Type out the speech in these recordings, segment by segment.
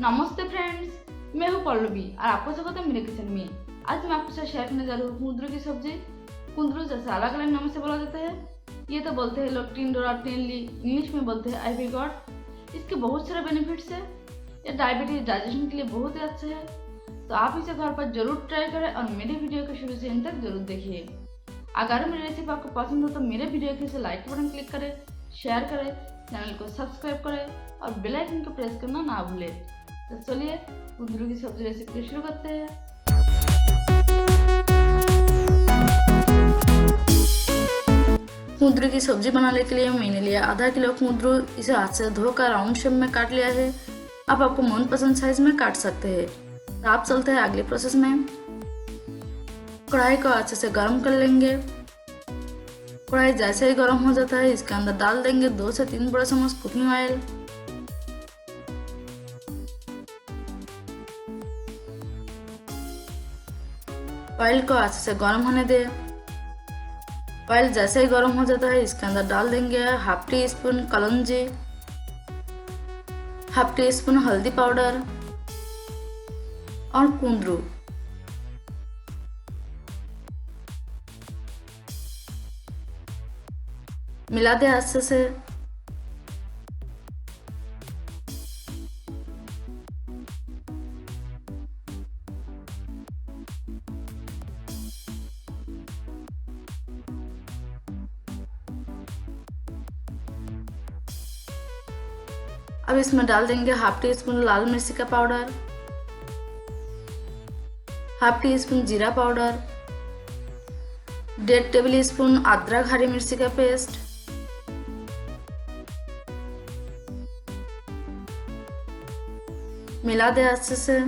नमस्ते फ्रेंड्स, मैं हूँ पल्लवी और आपको स्वागत है मेरे किचन में। आज मैं आपके साथ शेयर करने जा रही हूँ कुंदरू की सब्जी। कुंदरू जैसे अलग अलग नाम से बोला जाता है। ये तो बोलते हैं लोग टिंडोरा, टेनली, इंग्लिश में बोलते हैं आईवी गॉड। इसके बहुत सारे बेनिफिट्स है। ये डायबिटीज डाइजेशन के लिए बहुत ही अच्छा है, तो आप इसे घर पर जरूर ट्राई करें और मेरे वीडियो को शुरू से अंत तक जरूर देखिए। अगर मेरी रेसिपी आपको पसंद हो तो मेरे वीडियो के लाइक बटन क्लिक करें, शेयर करें, चैनल को सब्सक्राइब करें और बेल आइकन को प्रेस करना ना भूलें। तो चलिए कुंदरू की सब्जी रेसिपी शुरू करते हैं। कुंदरू की सब्जी बनाने के लिए मैंने लिया आधा किलो कुंदरू। इसे हाथ से धोकर राउंड शेप में काट लिया है। आप आपको मनपसंद साइज में काट सकते हैं। तो आप चलते हैं अगले प्रोसेस में। कढ़ाई को अच्छे से गर्म कर लेंगे। कढ़ाई जैसे ही गर्म हो जाता है इसके अंदर डाल देंगे 2 से 3 बड़े चम्मच कुकिंग ऑयल। ऑयल को अच्छे से गर्म होने दें। ऑयल जैसे ही गर्म हो जाता है इसके अंदर डाल देंगे हाफ टी स्पून कलंजी, हाफ टी स्पून हल्दी पाउडर और कुंदरू। मिला दें अच्छे से। अब इसमें डाल देंगे हाफ टी स्पून लाल मिर्ची का पाउडर, हाफ टी स्पून जीरा पाउडर, 1.5 टेबल स्पून अदरक हरी मिर्ची का पेस्ट, मिला दें अच्छे से।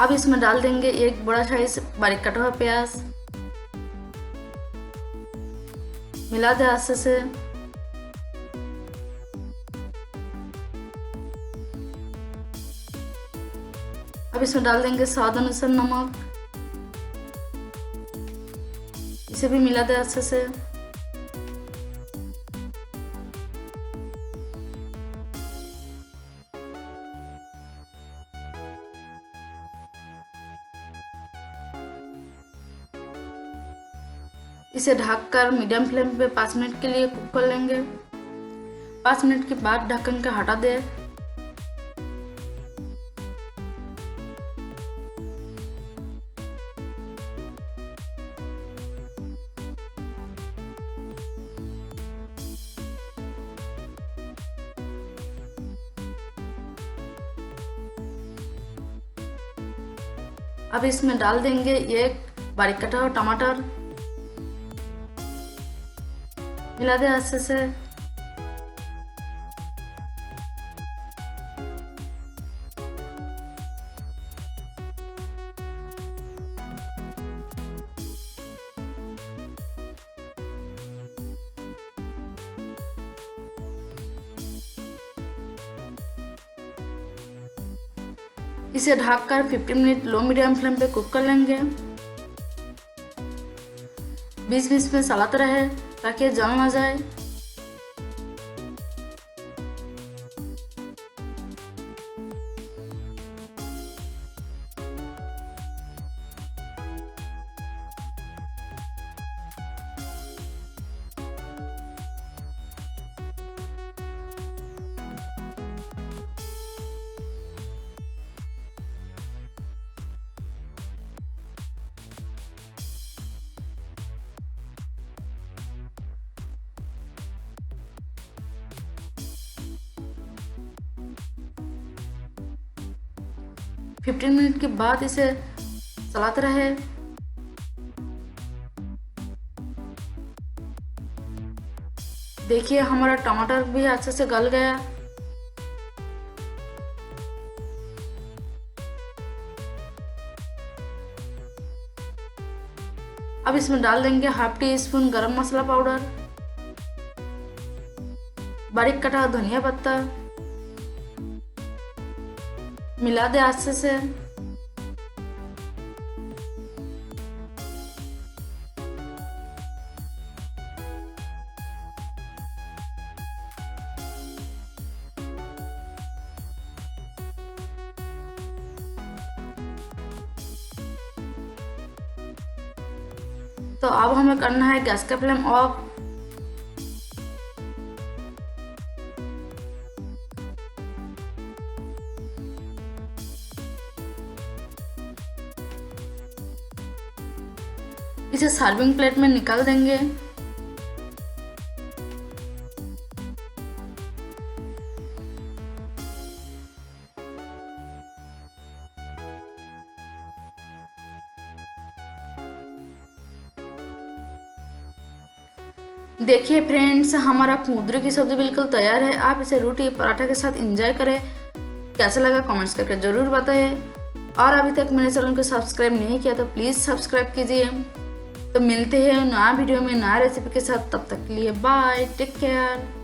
अब इसमें डाल देंगे एक बड़ा साइज बारीक कटा हुआ प्याज। मिला दें अच्छे से। अब इसमें डाल देंगे स्वाद अनुसार नमक। इसे भी मिला दें अच्छे से। इसे ढककर मीडियम फ्लेम पे 5 मिनट के लिए कुक कर लेंगे। 5 मिनट के बाद ढक्कन को हटा दें। अब इसमें डाल देंगे एक बारीक कटा हुआ टमाटर। मिला दें अच्छे से। इसे ढककर 15 मिनट लो मीडियम फ्लेम पे कुक कर लेंगे। बीच बीच में चलाते रहे ताकि जल ना जाए। फिफ्टीन मिनट के बाद इसे चलाते रहे। देखिए हमारा टमाटर भी अच्छे से गल गया। अब इसमें डाल देंगे हाफ टी स्पून गरम मसाला पाउडर, बारीक कटा हुआ धनिया पत्ता, मिला दे अच्छे से। तो अब हमें करना है गैस का फ्लेम ऑफ। इसे सर्विंग प्लेट में निकाल देंगे। देखिए फ्रेंड्स, हमारा कुंदरू की सब्जी बिल्कुल तैयार है। आप इसे रोटी पराठा के साथ एंजॉय करें। कैसा लगा कमेंट्स करके ज़रूर बताइए। और अभी तक मेरे चैनल को सब्सक्राइब नहीं किया तो प्लीज़ सब्सक्राइब कीजिए। तो मिलते हैं नया वीडियो में नया रेसिपी के साथ। तब तक के लिए बाय, टेक केयर।